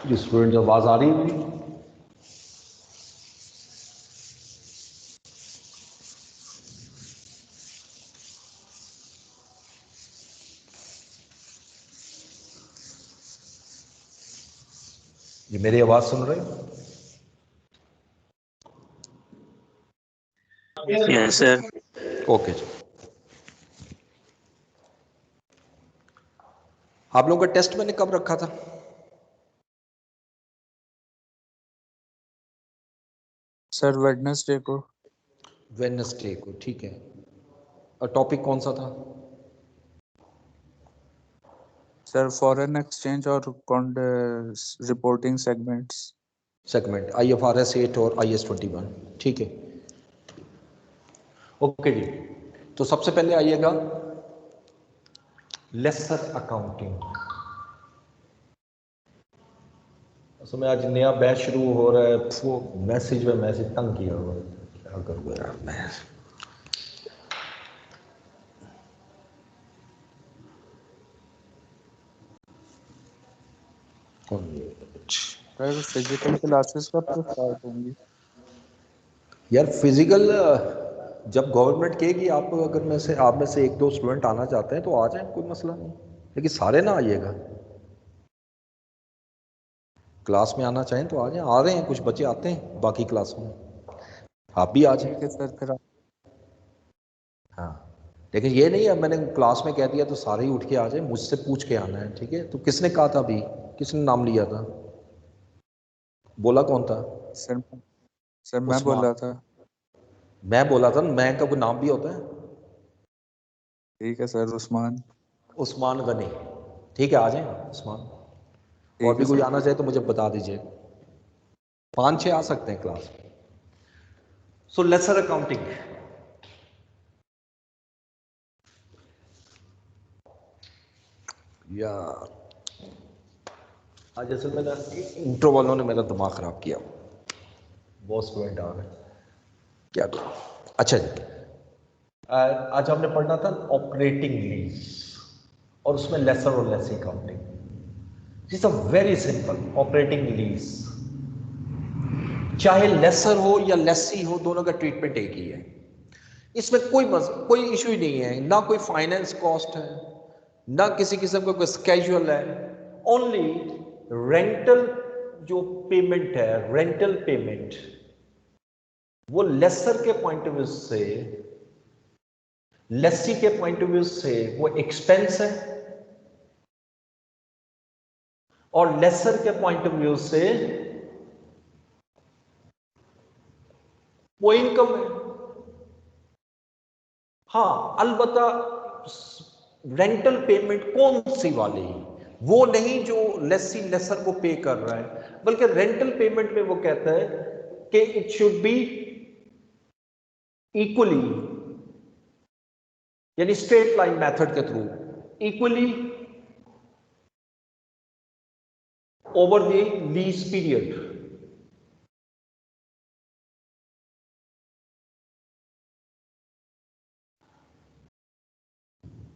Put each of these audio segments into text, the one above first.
जी student, आवाज आ रही है मेरी? ये मेरी आवाज सुन रहे हो? Yes sir. ओके जी। आप लोगों का टेस्ट मैंने कब रखा था? सर वेडनेसडे को। वेडनेसडे को, ठीक है। और टॉपिक कौन सा था? सर फॉरेन एक्सचेंज और रिपोर्टिंग सेगमेंट्स। सेगमेंट IFRS 8 और IS 21, ठीक है। ओके जी, तो सबसे पहले आइएगा लेसर अकाउंटिंग। असल में आज नया बैच शुरू हो रहा है, वो मैसेज में मैसेज तंग किया हुआ है, क्या करूँगा यार मैं। सर फिजिकल क्लासेस कब से स्टार्ट होंगी? यार फिजिकल जब गवर्नमेंट कहेगी, आप अगर आप में से एक दो स्टूडेंट आना चाहते हैं तो आ जाएं, कोई मसला नहीं, लेकिन सारे ना आइएगा। क्लास में आना चाहें तो आ जाएं, आ रहे हैं कुछ बच्चे आते हैं बाकी क्लासों में, आप भी आ जाएं। ठीक है सर, फिर हाँ, लेकिन ये नहीं है मैंने क्लास में कह दिया तो सारे ही उठ के आ जाए, मुझसे पूछ के आना है, ठीक है। तो किसने कहा था अभी, किसने नाम लिया था, बोला कौन था? सर सर मैं उस्मान। बोला था। मैं बोला था ना, मैं का कोई नाम भी होता है? ठीक है सर, उस्मान। उस्मान गनी, ठीक है, आ जाए उस्मान। और ठीक भी है कोई सर। आना चाहे तो मुझे बता दीजिए, 5-6 आ सकते हैं क्लास में। सो लेसर अकाउंटिंग, या आज जैसे मेरा इंट्रो वालों ने मेरा दिमाग खराब किया, बहुत स्टूडेंट आ गए, क्या करूं। अच्छा जी, आज हमने पढ़ना था ऑपरेटिंग लीज और उसमें लेसर और lessee accounting. It's a very simple operating lease, चाहे लेसर हो या लेसी हो, दोनों का ट्रीटमेंट एक ही है। इसमें कोई इशू ही नहीं है, ना कोई फाइनेंस कॉस्ट है, ना किसी किस्म का कोई स्केजुअल है। ओनली रेंटल जो पेमेंट है, रेंटल पेमेंट, वो लेसर के पॉइंट ऑफ व्यू से, लेसी के पॉइंट ऑफ व्यू से वो एक्सपेंस है, और लेसर के पॉइंट ऑफ व्यू से वो इनकम है। हाँ, अलबत्ता रेंटल पेमेंट कौन सी वाली, वो नहीं जो लेसी लेसर को पे कर रहा है, बल्कि रेंटल पेमेंट में वो कहता है कि इट शुड बी इक्वली, यानी स्ट्रेट लाइन मेथड के through equally over the lease period.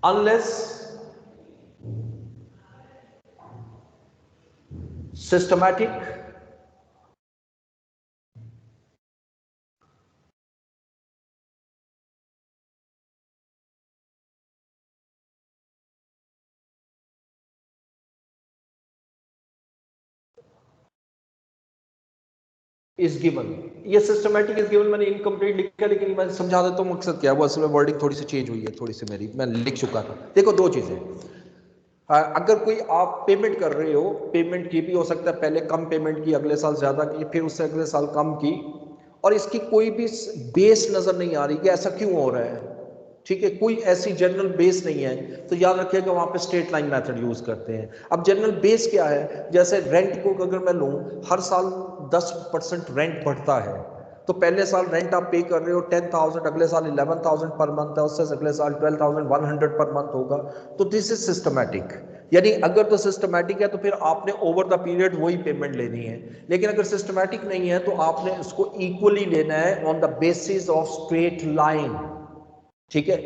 Unless systematic is given. ये सिस्टमैटिक इज गिवन मैंने इनकम्प्लीट लिखा, लेकिन मैं समझा देता हूँ मकसद क्या है। वो असल में वर्डिंग थोड़ी सी चेंज हुई है, थोड़ी सी मेरी, मैं लिख चुका था। देखो दो चीजें, अगर कोई आप पेमेंट कर रहे हो, पेमेंट की भी हो सकता है पहले कम पेमेंट की, अगले साल ज्यादा की, फिर उससे अगले साल कम की, और इसकी कोई भी बेस नजर नहीं आ रही कि ऐसा क्यों हो रहा है, ठीक है, कोई ऐसी जनरल बेस नहीं है, तो याद रखिएगा वहां पे स्ट्रेट लाइन मेथड यूज करते हैं। अब जनरल बेस क्या है, जैसे रेंट को अगर मैं लूं, हर साल 10% रेंट बढ़ता है, तो पहले साल रेंट आप पे कर रहे हो 10,000, अगले साल 11,000 पर मंथ है, उससे अगले साल 12,100 पर मंथ होगा। तो दिस इज सिस्टमैटिक, यानी अगर तो सिस्टमैटिक है तो फिर आपने ओवर द पीरियड वही पेमेंट लेनी है, लेकिन अगर सिस्टमैटिक नहीं है तो आपने उसको इक्वली लेना है on the basis of straight line, ठीक है।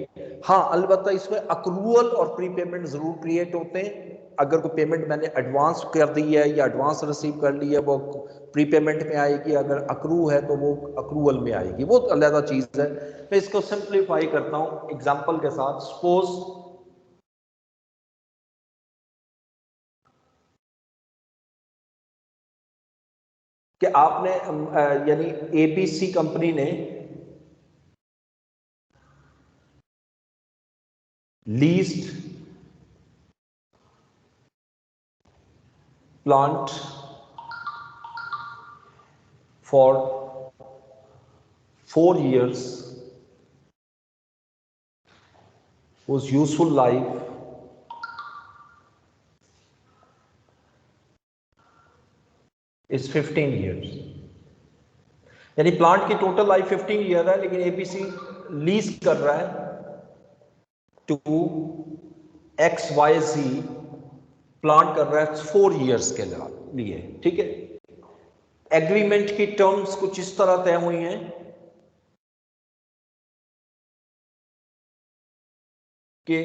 हाँ, अलबत्ता इसमें अक्रूवल और प्रीपेमेंट जरूर क्रिएट होते हैं, अगर कोई पेमेंट मैंने एडवांस कर दी है या एडवांस रिसीव कर ली है वो प्रीपेमेंट में आएगी, अगर अक्रू है तो वो अक्रूवल में आएगी, वो अलग चीज है। मैं इसको सिंप्लीफाई करता हूं एग्जांपल के साथ। सपोज कि आपने यानी एबीसी कंपनी ने leased plant for 4 years, whose useful life is 15 years। यानी प्लांट की टोटल लाइफ 15 ईयर है, लेकिन एबीसी लीज कर रहा है टू XYZ, प्लांट कर रहा है 4 ईयर्स के लिए, ठीक है। एग्रीमेंट की टर्म्स कुछ इस तरह तय हुई हैं कि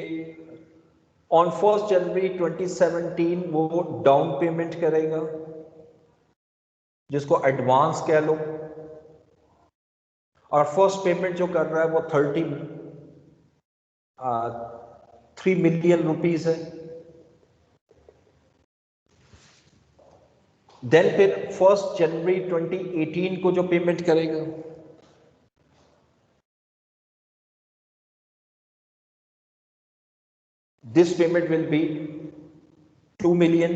ऑन 1 जनवरी 2017 वो डाउन पेमेंट करेगा, जिसको एडवांस कह लो, और फर्स्ट पेमेंट जो कर रहा है वो 3 मिलियन रुपीस है। देन फिर 1 जनवरी 2018 को जो पेमेंट करेगा, this payment will be 2 million.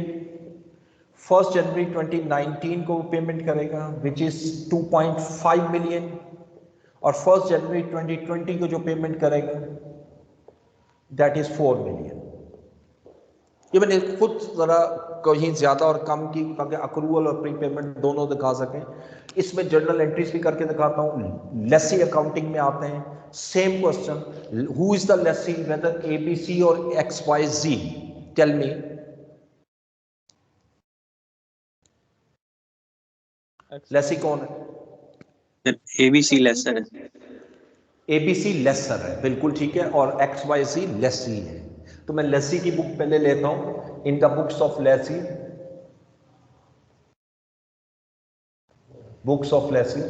1 जनवरी 2019 को पेमेंट करेगा विच इज 2.5 मिलियन, और 1 जनवरी 2020 को जो पेमेंट करेगा दैट इज 4 मिलियन। ये मैंने खुद जरा कहीं ज्यादा और कम की, ताकि अक्रूवल और प्री पेमेंट दोनों दिखा सकें। इसमें जर्नल एंट्रीज भी करके दिखाता हूँ। लेसी अकाउंटिंग में आते हैं, same question, who is the lessee, whether ABC और XYZ, टेल मी। लेसी कौन है? एबीसी लेसर है। एबीसी लेसर है, बिल्कुल ठीक है, और XYZ लेसी है। तो मैं लेसी की बुक पहले लेता हूं, in the books of Lesi, books of Lesi.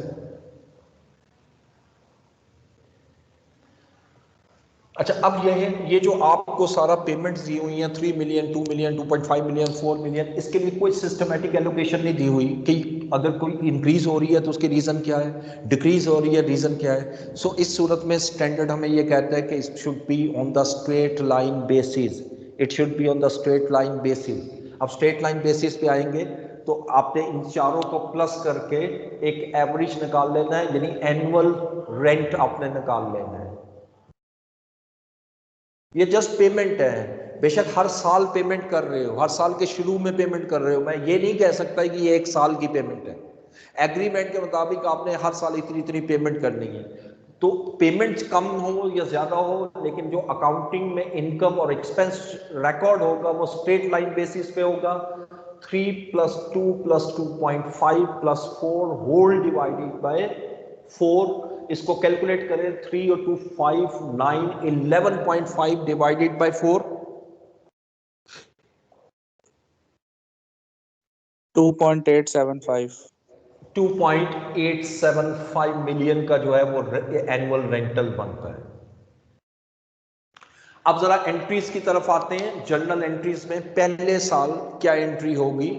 अच्छा, अब ये जो आपको सारा पेमेंट्स दी हुई हैं 3 मिलियन, 2 मिलियन, 2.5 मिलियन, 4 मिलियन, इसके लिए कोई सिस्टमेटिक एलोकेशन नहीं दी हुई कि अगर कोई इंक्रीज हो रही है तो उसकी रीजन क्या है, डिक्रीज हो रही है रीजन क्या है। सो इस सूरत में स्टैंडर्ड हमें ये कहता है कि it should be on the straight line basis, it should be on the straight line basis. अब स्ट्रेट लाइन बेसिस पे आएंगे तो आपने इन चारों को प्लस करके एक एवरेज निकाल लेना है, यानी एनुअल रेंट आपने निकाल लेना है। ये जस्ट पेमेंट है, बेशक हर साल पेमेंट कर रहे हो, हर साल के शुरू में पेमेंट कर रहे हो, मैं ये नहीं कह सकता कि ये 1 साल की पेमेंट है। एग्रीमेंट के मुताबिक आपने हर साल इतनी इतनी पेमेंट करनी है, तो पेमेंट्स कम हो या ज्यादा हो, लेकिन जो अकाउंटिंग में इनकम और एक्सपेंस रिकॉर्ड होगा वो स्ट्रेट लाइन बेसिस पे होगा। 3 + 2 + 2.5 + 4 होल डिवाइडेड बाय 4। इसको कैलकुलेट करें, 3 और 2 5 9 11.5 डिवाइडेड बाय 4 2.875 2.875 मिलियन का जो है वो एनुअल रेंटल बनता है। अब जरा एंट्रीज की तरफ आते हैं। जर्नल एंट्रीज में पहले साल क्या एंट्री होगी,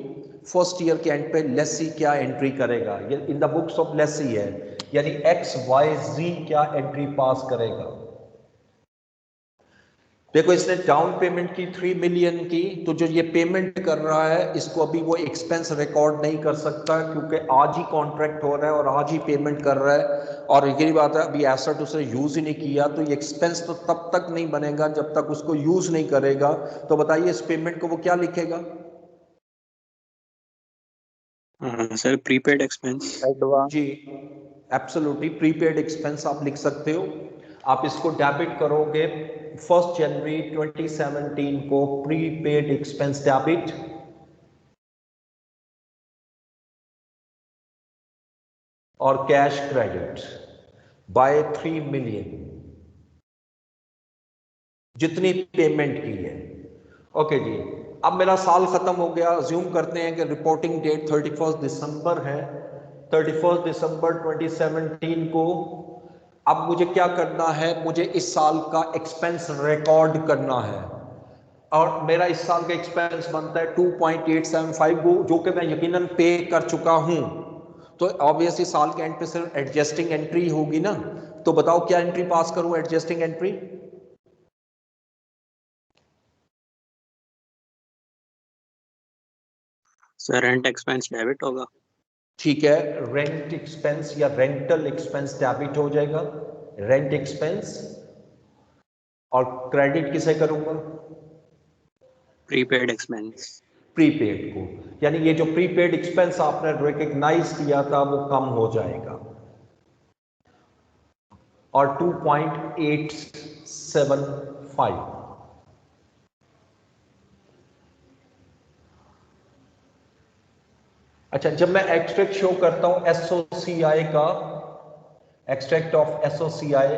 फर्स्ट ईयर के एंड पे लेसी क्या एंट्री करेगा, ये in the books of Lesi है, यानी XYZ क्या एंट्री पास करेगा। देखो, इसने डाउन पेमेंट की 3 मिलियन की, तो जो ये पेमेंट कर रहा है इसको अभी वो एक्सपेंस रिकॉर्ड नहीं कर सकता, क्योंकि आज ही कॉन्ट्रैक्ट हो रहा है और आज ही पेमेंट कर रहा है। और यही बात है, अभी एसेट उसने यूज ही नहीं किया, तो ये एक्सपेंस तो तब तक नहीं बनेगा जब तक उसको यूज नहीं करेगा। तो बताइए इस पेमेंट को वो क्या लिखेगा? Sir prepaid expense. एडवांस। जी, एब्सोल्युटली प्रीपेड एक्सपेंस आप लिख सकते हो। आप इसको डेबिट करोगे 1 जनवरी 2017 को, प्रीपेड एक्सपेंस डेबिट, और कैश क्रेडिट बाय 3 मिलियन, जितनी पेमेंट की है। ओके जी, अब मेरा साल खत्म हो गया, अज्यूम करते हैं कि रिपोर्टिंग डेट 31 दिसंबर है, 31 दिसंबर 2017 को। अब मुझे क्या करना है, मुझे इस साल का एक्सपेंस रिकॉर्ड करना है, और मेरा इस साल का एक्सपेंस बनता है 2.875, जो कि मैं यकीनन पे कर चुका हूं। तो ऑब्वियसली साल के एंड पे सिर्फ एडजस्टिंग एंट्री होगी ना, तो बताओ क्या एंट्री पास करूं, adjusting entry? Sir rent expense debit होगा। ठीक है, रेंट एक्सपेंस या रेंटल एक्सपेंस डेबिट हो जाएगा, रेंट एक्सपेंस। और क्रेडिट किसे करूंगा? Prepaid expense. प्रीपेड को, यानी ये जो प्रीपेड एक्सपेंस आपने रिकग्नाइज किया था वो कम हो जाएगा। और 2.875, अच्छा, जब मैं एक्सट्रैक्ट शो करता हूं एसओसीआई का, एक्सट्रैक्ट ऑफ एसओसीआई,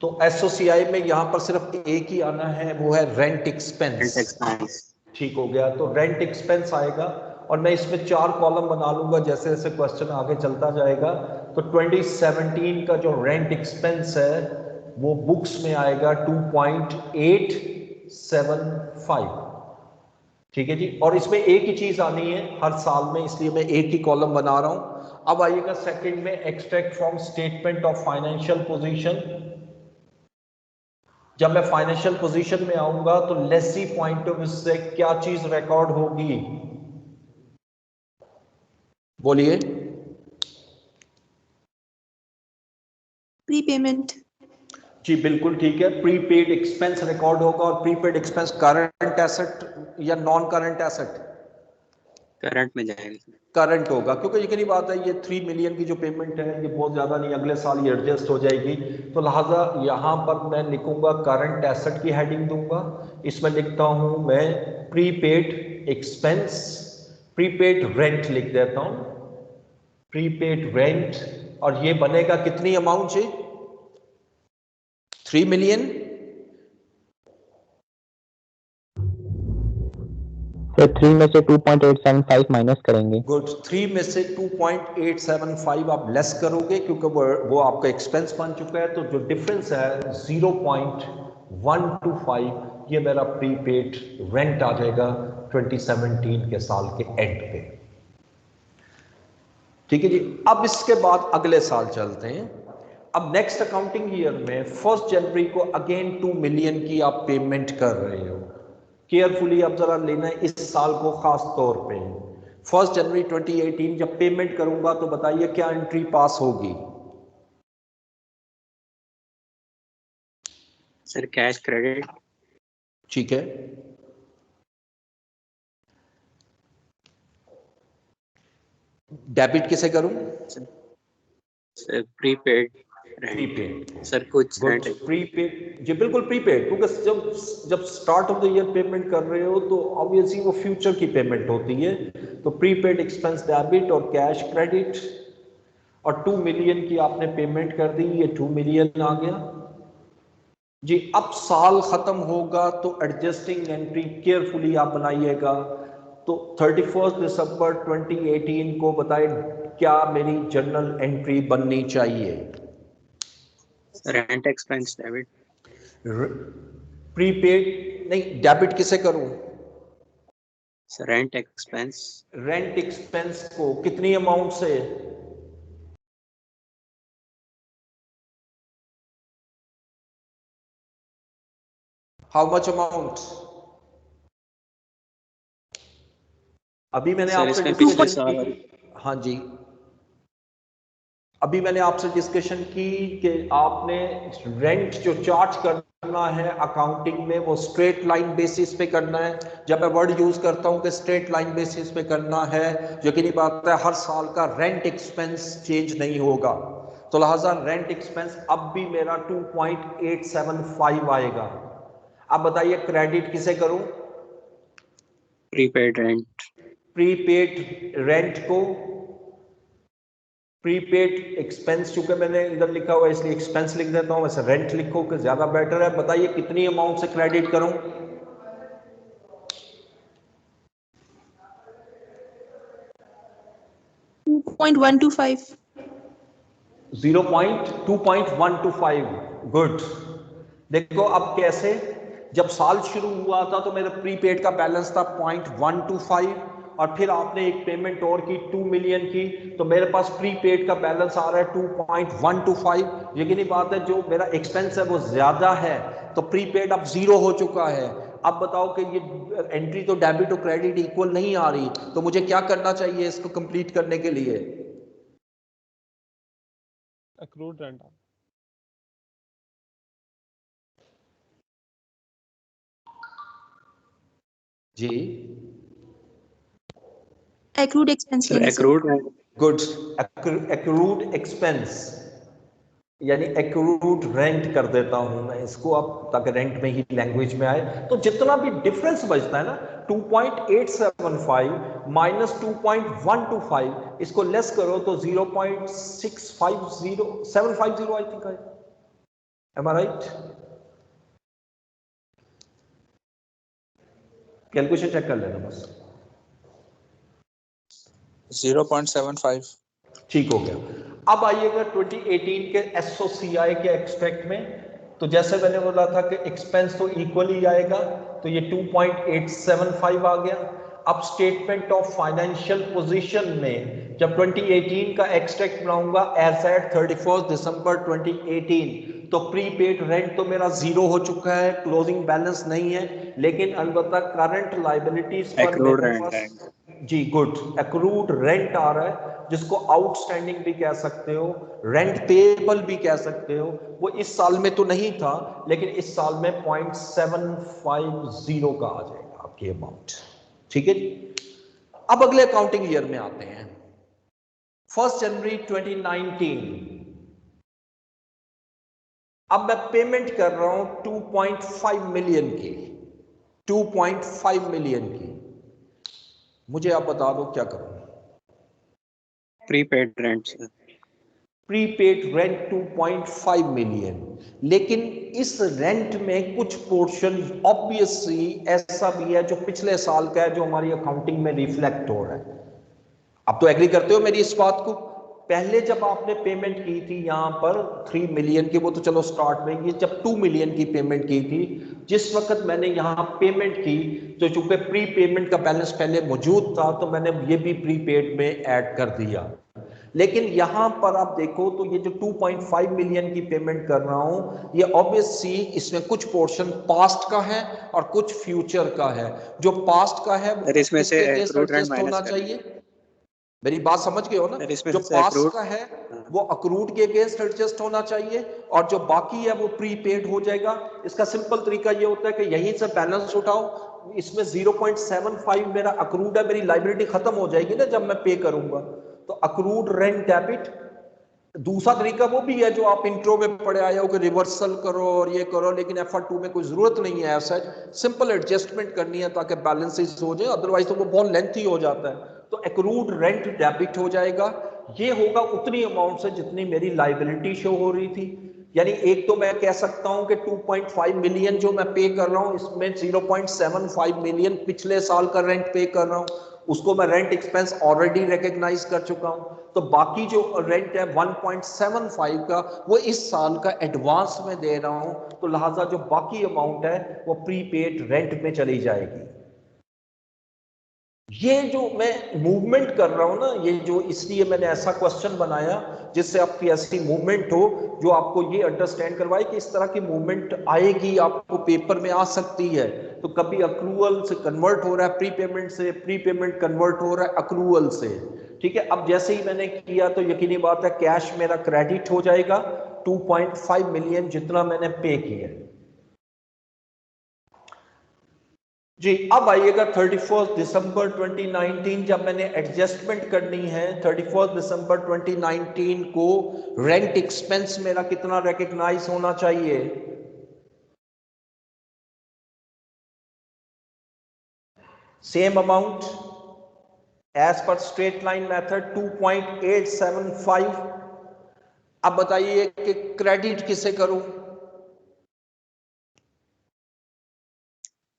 तो एसओसीआई में यहां पर सिर्फ एक ही आना है, वो है रेंट एक्सपेंस। Rent expense. ठीक हो गया, तो रेंट एक्सपेंस आएगा, और मैं इसमें 4 कॉलम बना लूंगा जैसे जैसे क्वेश्चन आगे चलता जाएगा। तो 2017 का जो रेंट एक्सपेंस है वो बुक्स में आएगा 2.875। ठीक है जी, और इसमें एक ही चीज आनी है हर साल में, इसलिए मैं एक ही कॉलम बना रहा हूं। अब आइएगा सेकंड में, extract from statement of financial position. जब मैं फाइनेंशियल पोजीशन में आऊंगा तो लेसी पॉइंट ऑफ व्यू से क्या चीज रिकॉर्ड होगी, बोलिए? प्रीपेमेंट। जी बिल्कुल ठीक है, प्रीपेड एक्सपेंस रिकॉर्ड होगा। और प्रीपेड एक्सपेंस करंट एसेट या नॉन करंट एसेट? करंट में जाएगा। करंट होगा, क्योंकि यकीनी बात है ये 3 मिलियन की जो पेमेंट है ये बहुत ज़्यादा नहीं, अगले साल ये एडजस्ट हो जाएगी। तो लिहाजा यहाँ पर मैं लिखूंगा करंट एसेट की हेडिंग दूंगा। इसमें लिखता हूँ मैं प्रीपेड एक्सपेंस, प्रीपेड रेंट लिख देता हूँ, प्रीपेड रेंट। और ये बनेगा कितनी अमाउंट जी? 3 मिलियन। तो 3 में से 2.875 माइनस करेंगे। गुड, 3 में से 2.875 आप लेस करोगे, क्योंकि वो आपका एक्सपेंस बन चुका है। तो जो डिफरेंस है 0.125, ये मेरा प्रीपेड रेंट आ जाएगा 2017 के साल के एंड पे। ठीक है जी, अब इसके बाद अगले साल चलते हैं। अब नेक्स्ट अकाउंटिंग ईयर में 1 जनवरी को अगेन 2 मिलियन की आप पेमेंट कर रहे हो। केयरफुली अब जरा लेना है इस साल को खास तौर पे। 1 जनवरी 2018 जब पेमेंट करूंगा तो बताइए क्या एंट्री पास होगी? Sir cash credit. ठीक है, डेबिट किसे करूं? Sir prepaid rent. Prepaid. Sir कुछ गुड, रेंट। प्रीपेड जी बिल्कुल प्रीपेड, क्योंकि जब start of the year payment कर रहे हो तो ऑब्वियसली वो फ्यूचर की पेमेंट होती है। तो प्रीपेड एक्सपेंस डेबिट और कैश क्रेडिट, और 2 मिलियन की आपने पेमेंट कर दी, ये 2 मिलियन आ गया जी। अब साल खत्म होगा तो एडजस्टिंग एंट्री केयरफुली आप बनाइएगा। तो 31 दिसंबर 2018 को बताएं क्या मेरी जर्नल एंट्री बननी चाहिए? Rent expense debit. प्रीपेड नहीं, डेबिट किसे करूं? Sir rent expense. Rent expense को कितनी अमाउंट से? How much amount? अभी मैंने सर आपसे इसमें पिछले डिस्कशन साल। की, हाँ जी, अभी मैंने आपसे डिस्कशन की कि आपने रेंट जो चार्ज करना है अकाउंटिंग में वो स्ट्रेट लाइन बेसिस पे करना है। जब मैं वर्ड यूज करता हूं कि स्ट्रेट लाइन बेसिस पे करना है, यकीनी बात है हर साल का रेंट एक्सपेंस चेंज नहीं होगा। तो लिहाजा रेंट एक्सपेंस अब भी मेरा 2.875 आएगा। अब बताइए क्रेडिट किसे करूं? Prepaid rent. प्रीपेड रेंट को प्रीपेड एक्सपेंस चूंकि मैंने इधर लिखा हुआ है इसलिए एक्सपेंस लिख देता हूं, वैसे रेंट लिखो कि ज्यादा बेटर है। बताइए कितनी अमाउंट से क्रेडिट करूं? 2.125 2.125। गुड। देखो अब कैसे, जब साल शुरू हुआ था तो मेरा प्रीपेड का बैलेंस था 0.125 और फिर आपने एक पेमेंट और की 2 मिलियन की, तो मेरे पास प्रीपेड का बैलेंस आ रहा है 2.125। यकीनी बात है जो मेरा एक्सपेंस है वो ज्यादा है, तो प्रीपेड अब जीरो हो चुका है। अब बताओ कि ये एंट्री तो डेबिट और क्रेडिट इक्वल नहीं आ रही, तो मुझे क्या करना चाहिए इसको कंप्लीट करने के लिए? accrued rent. जी accrued expense सर लेंगे sir. accrued rent. Good. Accrued expense यानी एक्रूड रेंट कर देता हूं मैं इसको अब, ताकि रेंट में ही लैंग्वेज में आए। तो जितना भी डिफरेंस बचता है ना 2.875 माइनस 2.125, इसको लेस करो तो 0.650750 आई थिंक है। एम आई राइट? कैलकुलेशन चेक कर लेना बस। 0.75। ठीक हो गया। अब आइएगा 2018 के एसओसीआई के एक्सट्रैक्ट में, तो जैसे मैंने बोला था कि एक्सपेंस तो इक्वली आएगा, तो ये 2.875 आ गया। अब स्टेटमेंट ऑफ फाइनेंशियल पोजीशन में जब 2018 का एक्सट्रैक्ट बनाऊंगा एज एट 31 दिसंबर 2018, तो प्रीपेड रेंट तो मेरा जीरो हो चुका है, क्लोजिंग बैलेंस नहीं है, लेकिन अलबत्ता करंट लाइबिलिटीज पर Accrued मेरे rent पास है. जी गुड एक्रूड रेंट आ रहा है, जिसको आउटस्टैंडिंग भी कह सकते हो, रेंट पेएबल भी कह सकते हो। वो इस साल में तो नहीं था, लेकिन इस साल में 0.750 का आ जाएगा आपकी अमाउंट। ठीक है जी। अब अगले अकाउंटिंग ईयर में आते हैं, 1 जनवरी 2019। अब मैं पेमेंट कर रहा हूं 2.5 मिलियन की, 2.5 मिलियन की। मुझे आप बता दो क्या करूं? Prepaid rent, sir. Prepaid rent 2.5 million, लेकिन इस रेंट में कुछ पोर्शन ऑब्वियसली ऐसा भी है जो पिछले साल का है, जो हमारी अकाउंटिंग में रिफ्लेक्ट हो रहा है। अब तो एग्री करते हो मेरी इस बात को? पहले जब आपने पेमेंट की थी यहां पर 3 मिलियन की, वो तो चलो स्टार्ट में, ये जब 2 मिलियन की पेमेंट की थी, जिस वक्त मैंने यहां पेमेंट की, तो चूंकि प्री पेमेंट का बैलेंस पहले मौजूद था, तो मैंने ये भी प्रीपेड में ऐड कर दिया। लेकिन यहां पर आप देखो तो ये जो 2.5 मिलियन की पेमेंट कर रहा हूं, ये ऑब्वियसली इसमें कुछ पोर्शन पास्ट का है और कुछ फ्यूचर का है। जो पास्ट का है वो सर इसमें से किसके अगेंस्ट accrued rent एडजस्ट होना माइनस करेंगे. चाहिए? मेरी बात समझ गए हो ना? सर इसमें जो से पास्ट accrued. का है हाँ. वो अक्रूड के अगेंस्ट एडजस्ट होना चाहिए, और जो बाकी है वो प्रीपेड हो जाएगा। इसका सिंपल तरीका ये होता है कि यहीं से बैलेंस उठाओ, इसमें 0.75 मेरा अक्रूड है, मेरी लाइबिलिटी खत्म हो जाएगी ना जब मैं पे करूंगा, तो अक्रूड रेंट डेबिट। दूसरा तरीका वो भी है जो आप इंट्रो में पढ़े आए हो कि रिवर्सल करो और ये करो, लेकिन FR2 में कोई जरूरत नहीं है ऐसा, सिंपल एडजस्टमेंट करनी है ताकि बैलेंसेस हो जाए, अदरवाइज तो वो बहुत लेंथी हो जाता है। तो एक्रूड रेंट डेबिट हो जाएगा, ये होगा उतनी अमाउंट से जितनी मेरी लाइबिलिटी शो हो रही थी। यानी एक तो मैं कह सकता हूं कि 2.5 मिलियन जो मैं पे कर रहा हूं, इसमें 0.75 मिलियन पिछले साल का रेंट पे कर रहा हूं, उसको मैं रेंट एक्सपेंस ऑलरेडी रिकॉग्नाइज कर चुका हूं। तो बाकी जो रेंट है 1.75 का, वो इस साल का एडवांस में दे रहा हूं, तो लिहाजा जो बाकी अमाउंट है वो प्रीपेड रेंट में चली जाएगी। ये जो मैं मूवमेंट कर रहा हूं ना, ये जो, इसलिए मैंने ऐसा क्वेश्चन बनाया जिससे आपकी ऐसी मूवमेंट हो जो आपको ये अंडरस्टैंड करवाए कि इस तरह की मूवमेंट आएगी, आपको पेपर में आ सकती है। तो कभी अक्रूवल से कन्वर्ट हो रहा है प्रीपेमेंट से, प्रीपेमेंट कन्वर्ट हो रहा है अक्रूवल से। ठीक है, अब जैसे ही मैंने किया तो यकीनी बात है कैश मेरा क्रेडिट हो जाएगा 2.5 मिलियन जितना मैंने पे किया जी। अब आइएगा 31 दिसंबर 2019, जब मैंने एडजस्टमेंट करनी है 31 दिसंबर 2019 को, रेंट एक्सपेंस मेरा कितना रिकॉग्नाइज होना चाहिए? Same amount as per straight line method 2.875। अब बताइए कि क्रेडिट किसे करूं?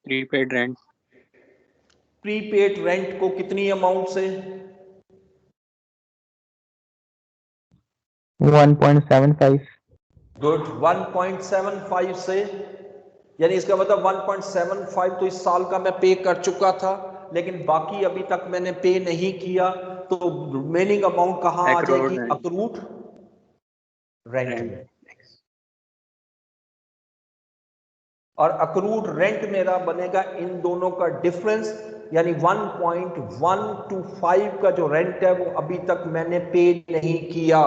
प्रीपेड रेंट, प्रीपेड रेंट को कितनी अमाउंट से? 1.75. गुड, 1.75 से। यानी इसका मतलब 1.75 तो इस साल का मैं पे कर चुका था, लेकिन बाकी अभी तक मैंने पे नहीं किया, तो रिमेनिंग अमाउंट कहां आ Accrued जाएगी? rent. Accrued rent Rent. में। और अक्रूड रेंट मेरा बनेगा इन दोनों का डिफरेंस, यानी 1.125 का जो रेंट है वो अभी तक मैंने पे नहीं किया।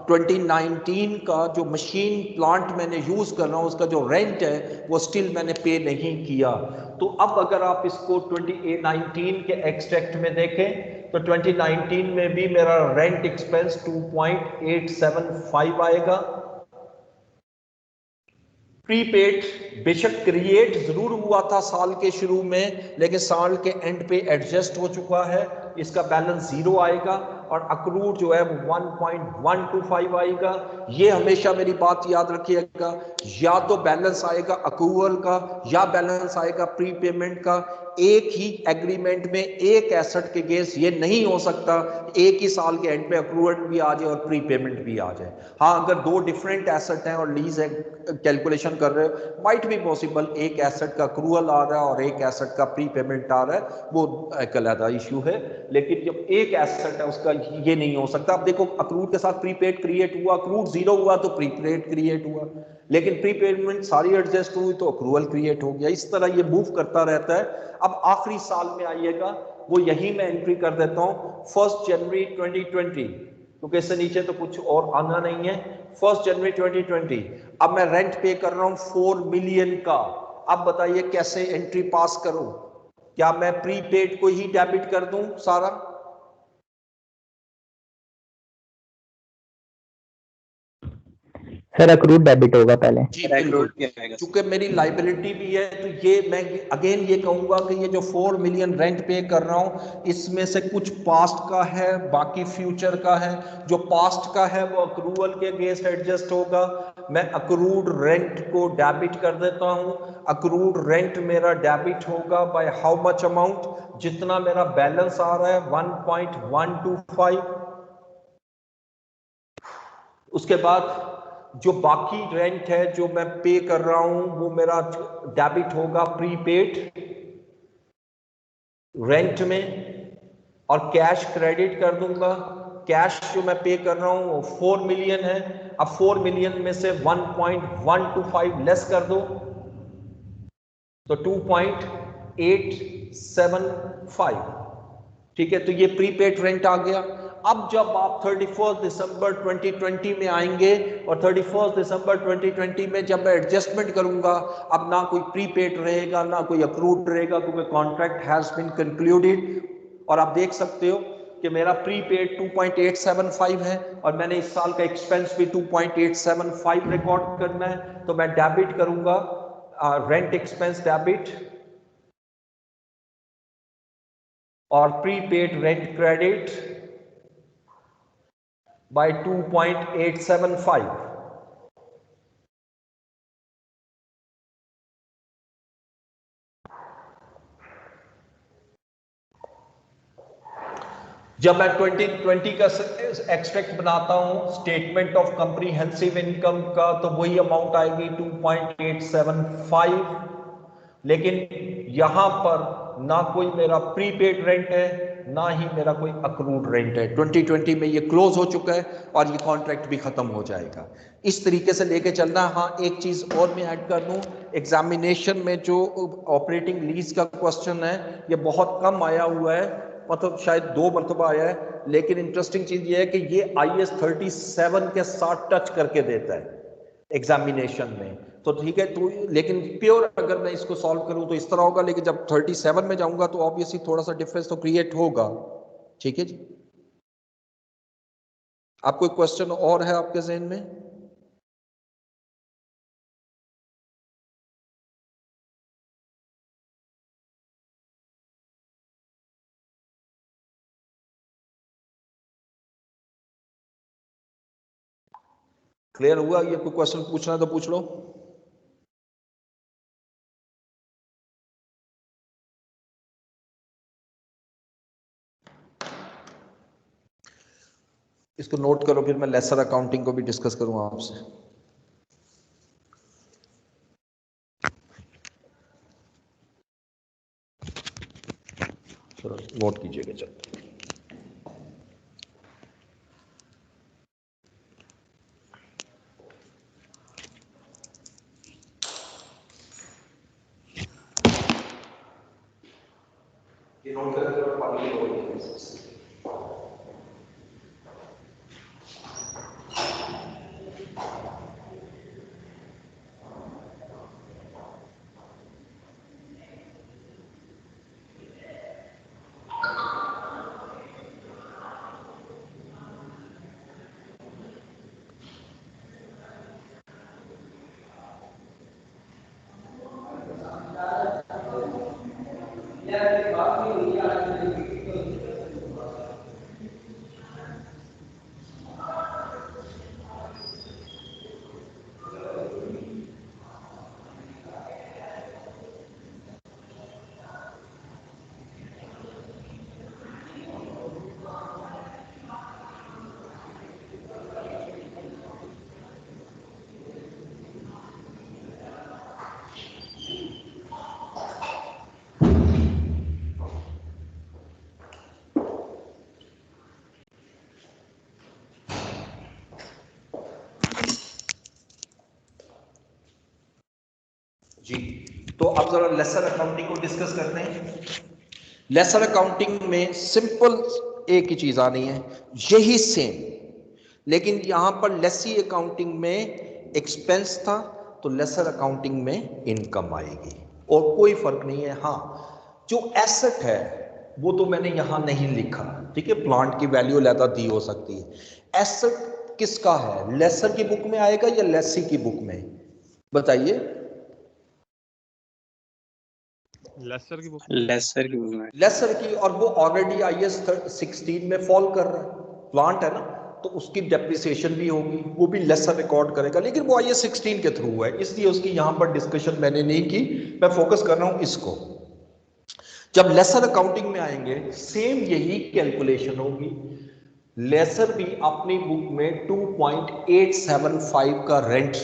2019 का जो मशीन प्लांट मैंने यूज कर रहा हूं उसका जो रेंट है वो स्टिल मैंने पे नहीं किया। तो अब अगर आप इसको 2019 के एक्सट्रैक्ट में देखें तो 2019 में भी मेरा रेंट एक्सपेंस 2.875 आएगा। प्रीपेड बेशक क्रिएट जरूर हुआ था साल के शुरू में, लेकिन साल के एंड पे एडजस्ट हो चुका है, इसका बैलेंस जीरो आएगा। और अक्रूड जो है वो 1.125 आएगा। ये हमेशा मेरी बात याद रखिएगा, या तो बैलेंस आएगा अक्रूवल का या बैलेंस आएगा प्रीपेमेंट का। एक ही एग्रीमेंट में एक एसेट के गेस ये नहीं हो सकता एक ही साल के एंड पे अक्रूवल भी आ जाए और प्रीपेमेंट भी आ जाए। हाँ, अगर दो डिफरेंट एसेट हैं और लीज कैलकुलेशन कर रहे हो, माइट भी पॉसिबल एक एसेट का अक्रूवल आ रहा है और एक एसेट का प्रीपेमेंट आ रहा है, वो एक अलग इश्यू है। लेकिन जब एक एसेट है उसका ये नहीं हो सकता। अब देखो, अक्रूड के साथ प्रीपेड क्रिएट हुआ, अक्रूड जीरो हुआ तो प्रीपेड क्रिएट हुआ, लेकिन प्रीपेमेंट सारी एडजस्ट हुई तो अक्रूवल क्रिएट हो गया। इस तरह ये मूव करता रहता है। अब आखिरी साल में आइएगा, वो यही मैं एंट्री कर देता हूं 1 जनवरी 2020, क्योंकि इससे नीचे तो कुछ और आना नहीं है। 1 जनवरी 2020। अब मैं रेंट पे कर रहा हूं 4 मिलियन का। अब बताइए कैसे एंट्री पास करूं? क्या मैं प्रीपेड को ही डेबिट कर दूं सारा? सर अक्रूड डेबिट होगा पहले। जी Accrued बिल्कुल, क्या आएगा? चूंकि मेरी लाइबिलिटी भी है तो ये मैं अगेन ये कहूंगा कि ये जो 4 मिलियन रेंट पे कर रहा हूं इसमें से कुछ पास्ट का है, बाकी फ्यूचर का है। जो पास्ट का है वो अक्रूवल के अगेंस्ट एडजस्ट होगा। मैं अक्रूड रेंट को डेबिट कर देता हूं। अक्रूड रेंट मेरा डेबिट होगा बाय हाउ मच अमाउंट? जितना मेरा बैलेंस आ रहा है 1.125। उसके बाद जो बाकी रेंट है जो मैं पे कर रहा हूं वो मेरा डेबिट होगा प्रीपेड रेंट में, और कैश क्रेडिट कर दूंगा। कैश जो मैं पे कर रहा हूं वो 4 मिलियन है। अब 4 मिलियन में से 1.125 लेस कर दो तो 2.875। ठीक है, तो ये प्रीपेड रेंट आ गया। अब जब आप 31 दिसंबर 2020 में आएंगे और 31 दिसंबर 2020 में जब मैं एडजस्टमेंट करूंगा, अब ना कोई प्रीपेड रहेगा ना कोई अक्रूड रहेगा, क्योंकि कॉन्ट्रैक्ट हैज बीन कंक्लूडेड। और आप देख सकते हो कि मेरा प्रीपेड 2.875 है और मैंने इस साल का एक्सपेंस भी 2.875 रिकॉर्ड करना है। तो मैं डेबिट करूंगा रेंट एक्सपेंस डेबिट और प्रीपेड रेंट क्रेडिट by 2.875। जब मैं 2020 का एक्सट्रैक्ट बनाता हूं स्टेटमेंट ऑफ कॉम्प्रिहेंसिव इनकम का, तो वही अमाउंट आएगी 2.875। लेकिन यहां पर ना कोई मेरा प्रीपेड रेंट है ना ही मेरा कोई अक्रूड रेंट है। 2020 में ये क्लोज हो चुका है और ये कॉन्ट्रैक्ट भी खत्म हो जाएगा। इस तरीके से लेके चलना। हाँ, एक चीज और मैं ऐड कर दूं, एग्जामिनेशन में जो ऑपरेटिंग लीज का क्वेश्चन है ये बहुत कम आया हुआ है, मतलब शायद 2 मरतबा आया है। लेकिन इंटरेस्टिंग चीज ये है कि ये IAS 37 के साथ टच करके देता है एग्जामिनेशन में। तो ठीक है, तो लेकिन प्योर अगर मैं इसको सॉल्व करूं तो इस तरह होगा, लेकिन जब 37 में जाऊंगा तो ऑब्वियसली थोड़ा सा डिफरेंस तो क्रिएट होगा। ठीक है जी, आप कोई क्वेश्चन और है आपके जहन में? क्लियर हुआ? ये कोई क्वेश्चन पूछना है तो पूछ लो। इसको नोट करो, फिर मैं लेसर अकाउंटिंग को भी डिस्कस करूंगा आपसे। चलो नोट कीजिएगा। चलो ये नोट करके और पानी लो। जी, तो अब जरा लेसर अकाउंटिंग को डिस्कस करते हैं। लेसर अकाउंटिंग में सिंपल एक ही चीज आनी है, यही सेम, लेकिन यहां पर लेसी अकाउंटिंग में एक्सपेंस था तो लेसर अकाउंटिंग में इनकम आएगी, और कोई फर्क नहीं है। हाँ, जो एसेट है वो तो मैंने यहां नहीं लिखा, ठीक है, प्लांट की वैल्यू लैदा दी हो सकती है। एसेट किसका है, लेसर की बुक में आएगा या लेसी की बुक में, बताइए? लेसर की बुक लेसर की बुक में। लेसर की, और वो ऑलरेडी IAS 16 में फॉल कर रहा है। प्लांट है ना, तो उसकी डेप्रिसिएशन भी होगी, वो भी लेसर रिकॉर्ड करेगा, लेकिन वो IAS 16 के थ्रू है, इसलिए उसकी यहां पर डिस्कशन मैंने नहीं की। मैं फोकस कर रहा हूं इसको। जब लेसर अकाउंटिंग में आएंगे सेम यही कैलकुलेशन होगी। लेसर भी अपनी बुक में 2.875 का rent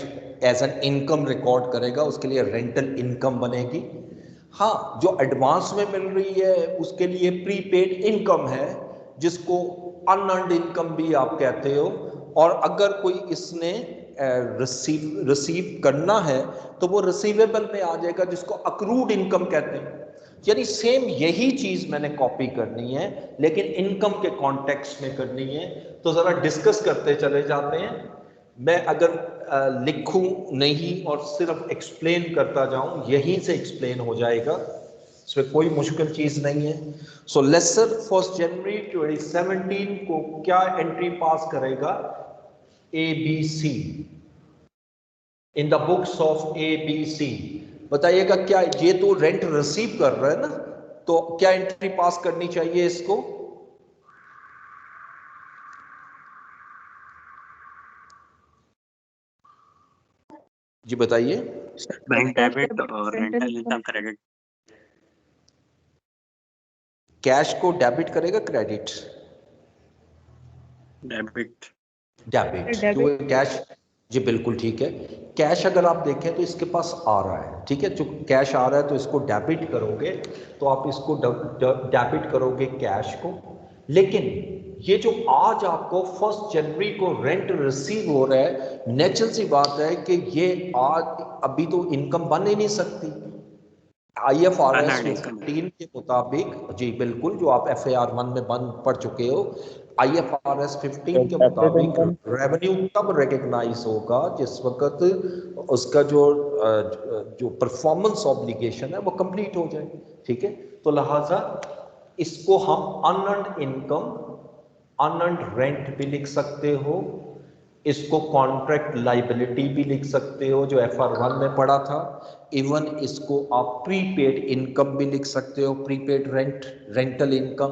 as an income record करेगा, उसके लिए रेंटल इनकम बनेगी। हाँ, जो एडवांस में मिल रही है उसके लिए प्रीपेड इनकम है, जिसको अनअर्न्ड इनकम भी आप कहते हो। और अगर कोई इसने रिसीव करना है तो वो रिसीवेबल में आ जाएगा, जिसको अक्रूड इनकम कहते हैं। यानी सेम यही चीज मैंने कॉपी करनी है, लेकिन इनकम के कॉन्टेक्स्ट में करनी है। तो जरा डिस्कस करते चले जाते हैं। मैं अगर लिखूं नहीं और सिर्फ एक्सप्लेन करता जाऊं, यहीं से एक्सप्लेन हो जाएगा, इसमें कोई मुश्किल चीज नहीं है। सो लेसर 1 जनवरी 2017 को क्या एंट्री पास करेगा, ABC in the books of ABC। बताइएगा, क्या ये तो रेंट रिसीव कर रहा है ना, तो क्या एंट्री पास करनी चाहिए इसको? जी बताइए। बैंक डेबिट और रेंटल इनकम क्रेडिट। कैश को डेबिट करेगा, क्रेडिट? डेबिट। डेबिट, क्यों कैश? जी बिल्कुल ठीक है। कैश अगर आप देखें तो इसके पास आ रहा है, ठीक है, जो कैश आ रहा है तो इसको डेबिट करोगे, तो आप इसको डेबिट करोगे कैश को। लेकिन ये जो आज आपको 1 जनवरी को रेंट रिसीव हो रहा है, नेचुरल सी बात है कि ये आज अभी तो इनकम बन ही नहीं सकती। IFRS Unearned income। 15 के मुताबिक, जी बिल्कुल, जो आप FAR 1 में बंद पढ़ चुके हो, IFRS 15 के मुताबिक रेवेन्यू तब रिकग्नाइज होगा जिस वक्त उसका जो परफॉर्मेंस ऑब्लिगेशन है वो कंप्लीट हो जाए, ठीक है। तो लिहाजा इसको हम अनअर्न्ड इनकम, अनअर्न्ड रेंट भी लिख सकते हो, इसको कॉन्ट्रैक्ट लाइबिलिटी भी लिख सकते हो जो FR 1 में पढ़ा था। इवन इसको आप प्रीपेड इनकम भी लिख सकते हो, प्रीपेड रेंट, रेंटल इनकम,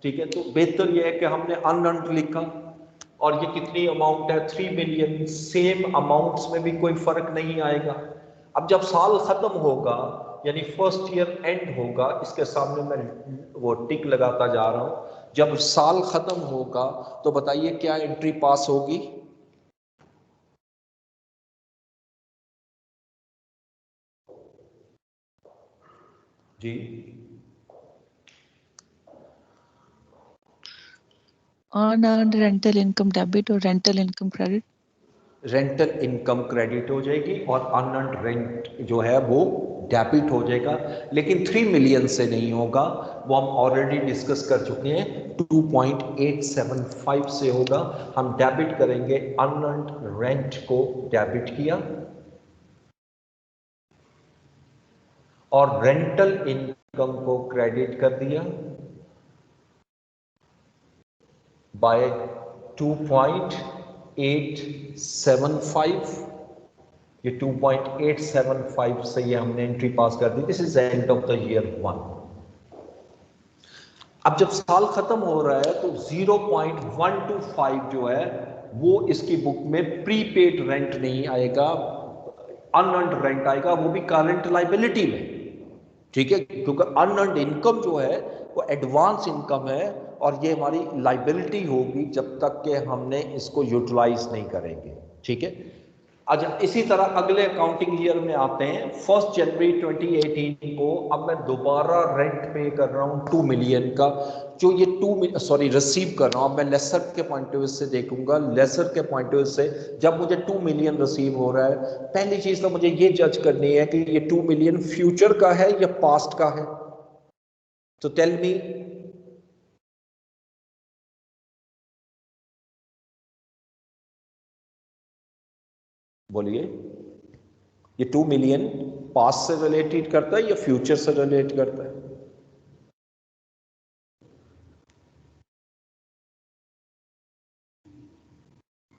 ठीक है। तो बेहतर यह है कि हमने अनअर्न्ड लिखा, और ये कितनी अमाउंट है 3 मिलियन, सेम अमाउंट्स में भी कोई फर्क नहीं आएगा। अब जब साल खत्म होगा यानी फर्स्ट ईयर एंड होगा, इसके सामने मैं वो टिक लगाता जा रहा हूं, जब साल खत्म होगा तो बताइए क्या एंट्री पास होगी? जी unearned rental income debit और rental income credit? Rental income credit हो जाएगी और अनअर्न्ड रेंट जो है वो डेबिट हो जाएगा, लेकिन 3 मिलियन से नहीं होगा, वो हम ऑलरेडी डिस्कस कर चुके हैं, 2.875 से होगा। हम डेबिट करेंगे, अनअर्न्ड रेंट को डेबिट किया और रेंटल इनकम को क्रेडिट कर दिया बाय 2.875। ये 2.875 से ये हमने एंट्री पास कर दी। This is end of the year 1। अब जब साल खत्म हो रहा है तो 0.125 जो है वो इसकी बुक में प्रीपेड रेंट नहीं आएगा, अनअर्न्ड रेंट आएगा, वो भी करंट लायबिलिटी में, ठीक है, क्योंकि अनअर्न्ड इनकम जो है वो एडवांस इनकम है और ये हमारी लायबिलिटी होगी जब तक कि हमने इसको यूटिलाइज नहीं करेंगे, ठीक है। अच्छा, इसी तरह अगले अकाउंटिंग ईयर में आते हैं, 1 जनवरी 2018 को अब मैं दोबारा रेंट पे कर रहा हूँ 2 मिलियन का, जो ये रिसीव कर रहा हूँ। अब मैं लेसर के पॉइंट ऑफ व्यू से देखूंगा, लेसर के पॉइंट ऑफ व्यू से जब मुझे 2 मिलियन रिसीव हो रहा है, पहली चीज तो मुझे ये जज करनी है कि ये 2 मिलियन फ्यूचर का है या पास्ट का है। तो टेल मी, बोलिए, ये 2 मिलियन पास्ट से रिलेटेड करता है या फ्यूचर से रिलेट करता है?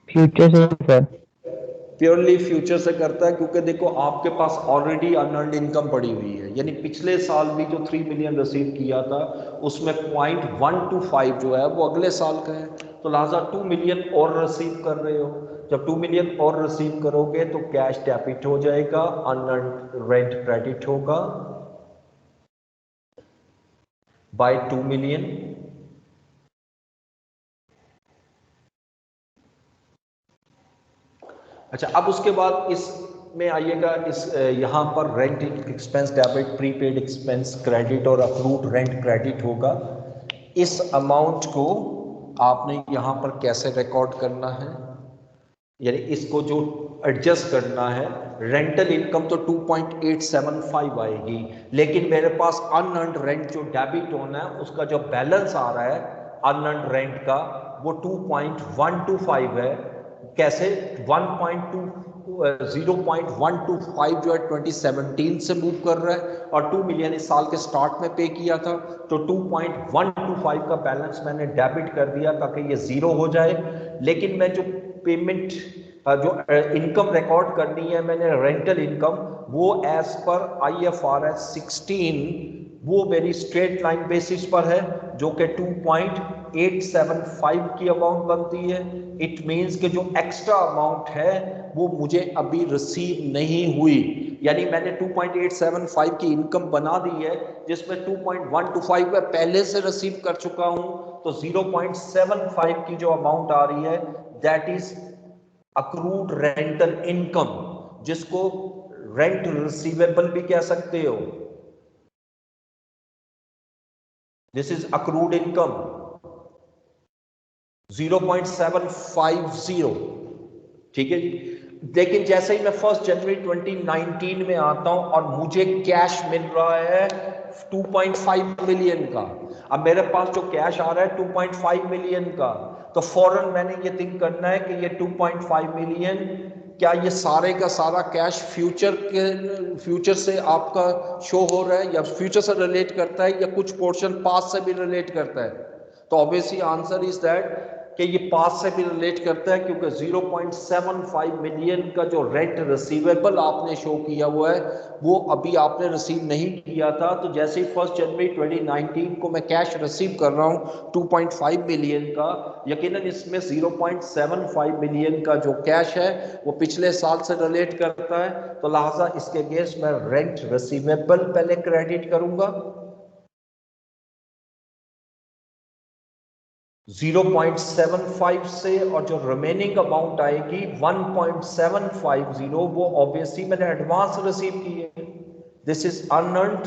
फ्यूचर से सर। प्योरली फ्यूचर से करता है, क्योंकि देखो आपके पास ऑलरेडी अनअर्न्ड इनकम पड़ी हुई है, यानी पिछले साल भी जो 3 मिलियन रिसीव किया था उसमें 0.125 जो है वो अगले साल का है, तो लिहाजा 2 मिलियन और रिसीव कर रहे हो। जब 2 मिलियन और रिसीव करोगे तो कैश डेबिट हो जाएगा, अनअर्न्ड रेंट क्रेडिट होगा बाय 2 मिलियन। अच्छा, अब उसके बाद इसमें आइएगा, इस यहाँ पर rent expense debit, prepaid expense credit और अप्रूव्ड रेंट क्रेडिट होगा। इस अमाउंट को आपने यहाँ पर कैसे रिकॉर्ड करना है, यानी इसको जो एडजस्ट करना है। रेंटल इनकम तो 2.875 आएगी, लेकिन मेरे पास अनअर्न्ड रेंट जो डेबिट होना है उसका जो बैलेंस आ रहा है अनअर्न्ड रेंट का वो 2.125 है। कैसे? 0.125 जो है 2017 से मूव कर रहा है और 2 मिलियन इस साल के स्टार्ट में पे किया था, तो 2.125 का बैलेंस मैंने डेबिट कर दिया ताकि ये जीरो हो जाए। लेकिन मैं जो पेमेंट जो इनकम रिकॉर्ड करनी है मैंने, रेंटल इनकम, वो एज पर IFRS 16 वो मेरी स्ट्रेट लाइन बेसिस पर है, जो कि 2.875 की अमाउंट बनती है। इट मींस कि जो एक्स्ट्रा अमाउंट है वो मुझे अभी रिसीव नहीं हुई, यानी मैंने 2.875 की इनकम बना दी है जिसमें 2.125 मैं पहले से रिसीव कर चुका हूं, तो 0.75 की जो अमाउंट आ रही है that is accrued rental income, जिसको रेंट रिसीवेबल भी कह सकते हो। दिस इज अक्रूड इनकम 0.750, ठीक है जी। लेकिन जैसे ही मैं 1 जनवरी 2019 में आता हूं और मुझे कैश मिल रहा है 2.5 मिलियन का, अब मेरे पास जो कैश आ रहा है 2.5 मिलियन का, तो फौरन मैंने ये थिंक करना है कि ये 2.5 मिलियन, क्या ये सारे का सारा कैश फ्यूचर से आपका शो हो रहा है या फ्यूचर से रिलेट करता है या कुछ पोर्शन पास्ट से भी रिलेट करता है? तो ऑब्वियसली आंसर इज दैट कि ये पास से भी रिलेट करता है, क्योंकि 0.75 मिलियन का जो रेंट रिसीवेबल आपने शो किया हुआ है वो अभी आपने रिसीव नहीं किया था। तो जैसे ही 1 जनवरी 2019 को मैं कैश रिसीव कर रहा हूँ 2.5 मिलियन का, यकीनन इसमें 0.75 मिलियन का जो कैश है वो पिछले साल से रिलेट करता है, तो लिहाजा इसके अगेंस्ट मैं रेंट रिसीवेबल पहले क्रेडिट करूंगा 0.75 से, और जो रिमेनिंग अमाउंट आएगी 1.750 वो ऑब्वियसली मैंने एडवांस रिसीव की है। दिस इज अनअर्न्ड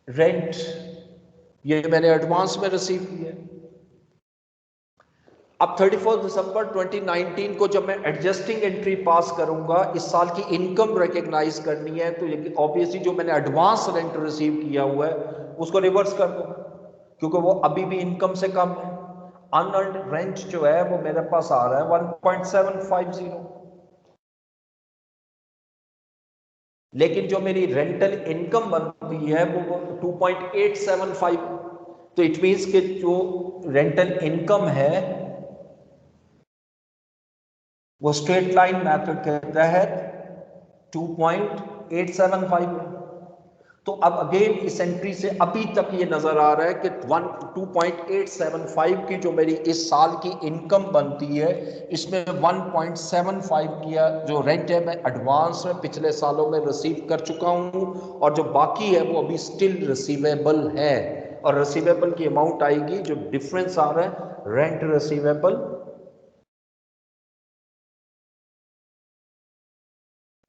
रेंट, ये मैंने एडवांस में रिसीव की है। अब 31 दिसंबर 2019 को जब मैं एडजस्टिंग एंट्री पास करूंगा, इस साल की इनकम रिकॉग्नाइज करनी है, तो ऑब्वियसली जो मैंने एडवांस रेंट रिसीव किया हुआ है उसको रिवर्स कर दो, क्योंकि वो अभी भी इनकम से कम है। अनअर्न्ड रेंट जो है वो मेरे पास आ रहा है 1.750, लेकिन जो मेरी रेंटल इनकम बनती है वो 2.875। तो इट मींस कि जो रेंटल इनकम है वो स्ट्रेट लाइन मेथड के तहत 2.875 है। तो अब अगेन इस एंट्री से अभी तक ये नजर आ रहा है कि 2.875 की जो मेरी इस साल की इनकम बनती है, इसमें 1.75 किया जो रेंट है मैं एडवांस में पिछले सालों में रिसीव कर चुका हूं, और जो बाकी है वो अभी स्टिल रिसीवेबल है, और रिसीवेबल की अमाउंट आएगी, जो डिफरेंस आ रहा है रेंट रिसीवेबल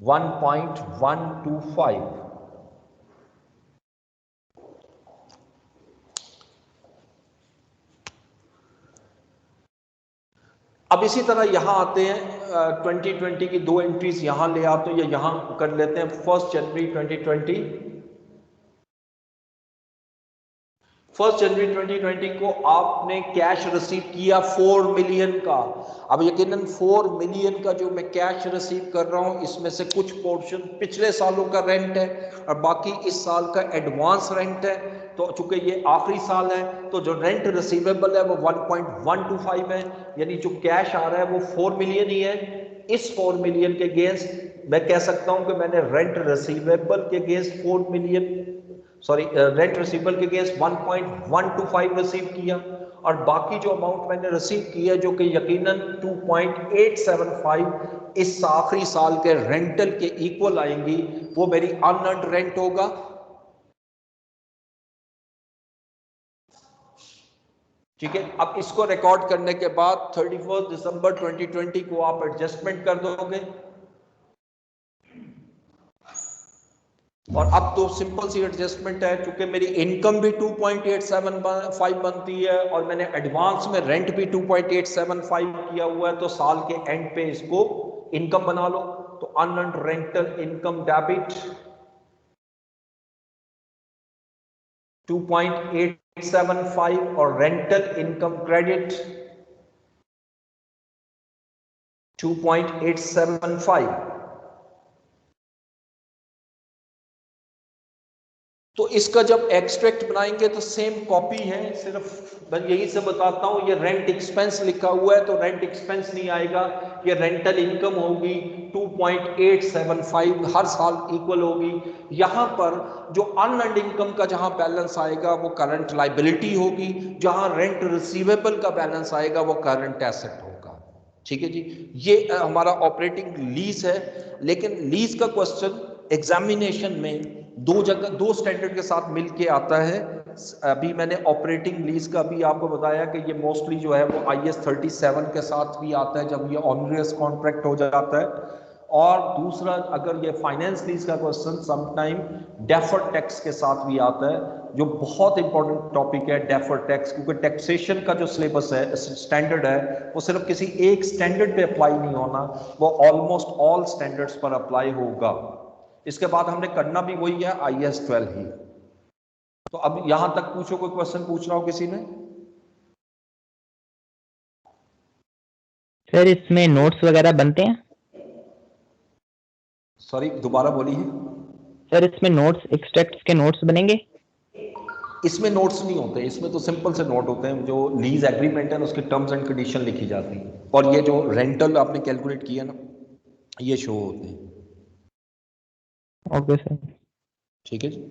1.125। अब इसी तरह यहां आते हैं 2020 की दो एंट्रीज यहां ले आते हैं, या यहां कर लेते हैं 1 जनवरी 2020। 1 जनवरी 2020 को आपने कैश रिसीव किया 4 मिलियन का। अब यकीनन 4 मिलियन का जो मैं कैश रिसीव कर रहा हूं, इसमें से कुछ पोर्शन पिछले सालों का रेंट है और बाकी इस साल का एडवांस रेंट है। तो चूंकि ये आखिरी साल है, तो जो रेंट रिसीवेबल है वो 1.125 है, यानी जो कैश आ रहा है वो 4 मिलियन ही है। इस 4 मिलियन के अगेंस्ट मैं कह सकता हूं कि मैंने रेंट रिसीवेबल के अगेंस्ट 4 मिलियन रेंट रिसीवेबल के अगेंस्ट 1.125 रिसीव किया, और बाकी जो अमाउंट मैंने रिसीव किया जो कि यकीनन 2.875 इस आखिरी साल के रेंटल के इक्वल आएंगी, वो मेरी अनअर्न्ड रेंट होगा। ठीक है, अब इसको रिकॉर्ड करने के बाद 31 दिसंबर 2020 को आप एडजस्टमेंट कर दोगे, और अब तो सिंपल सी एडजस्टमेंट है, चूंकि मेरी इनकम भी 2.875 बनती है और मैंने एडवांस में रेंट भी 2.875 किया हुआ है, तो साल के एंड पे इसको इनकम बना लो। तो अनअर्न्ड रेंटल इनकम डेबिट 2.875 और रेंटल इनकम क्रेडिट 2.875। तो इसका जब एक्सट्रैक्ट बनाएंगे तो सेम कॉपी है, सिर्फ मैं यही से बताता हूं, ये रेंट एक्सपेंस लिखा हुआ है तो रेंट एक्सपेंस नहीं आएगा, ये रेंटल इनकम होगी 2.875 हर साल इक्वल होगी। यहां पर जो अनअर्न्ड इनकम का जहां बैलेंस आएगा वो करंट लायबिलिटी होगी, जहां रेंट रिसीवेबल का बैलेंस आएगा वो करंट एसेट होगा। ठीक है जी, ये हमारा ऑपरेटिंग लीज है। लेकिन लीज का क्वेश्चन एग्जामिनेशन में दो स्टैंडर्ड के साथ मिलके आता है। अभी मैंने ऑपरेटिंग लीज का भी आपको बताया कि ये मोस्टली जो है वो IS 37 के साथ भी आता है जब ये ऑनरियस कॉन्ट्रैक्ट हो जाता है, और दूसरा अगर ये फाइनेंस लीज का क्वेश्चन समटाइम डेफर्ड टैक्स के साथ भी आता है, जो बहुत इंपॉर्टेंट टॉपिक है डेफर्ड टैक्स, क्योंकि टैक्सेशन का जो सिलेबस है स्टैंडर्ड है वो सिर्फ किसी एक स्टैंडर्ड पे अप्लाई नहीं होना, वो ऑलमोस्ट ऑल स्टैंडर्ड्स पर अप्लाई होगा। इसके बाद हमने करना भी वही है IS 12 ही। तो अब यहां तक पूछो, कोई क्वेश्चन पूछ रहा हो किसी ने? सर इसमें नोट्स वगैरह बनते हैं? सॉरी दोबारा बोलिए। सर इसमें नोट्स एक्सट्रैक्ट्स के नोट्स बनेंगे? इसमें नोट्स नहीं होते, इसमें तो सिंपल से नोट होते हैं, जो लीज एग्रीमेंट है ना उसके टर्म्स एंड कंडीशन लिखी जाती है, और ये जो रेंटल आपने कैलकुलेट किया ना ये शो होते हैं। Okay sir. ठीक है जी।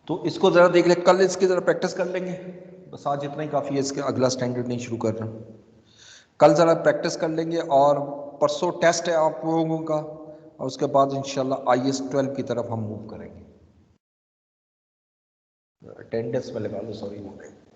तो इसको ज़रा देख ले, कल इसकी ज़रा प्रैक्टिस कर लेंगे, बस आज इतना ही काफ़ी है, इसके अगला स्टैंडर्ड नहीं शुरू कर रहा। कल ज़रा प्रैक्टिस कर लेंगे और परसों टेस्ट है आप लोगों का, और उसके बाद इंशाल्लाह IAS 12 की तरफ हम मूव करेंगे। अटेंडेंस में लगा लो, सॉरी हो गए।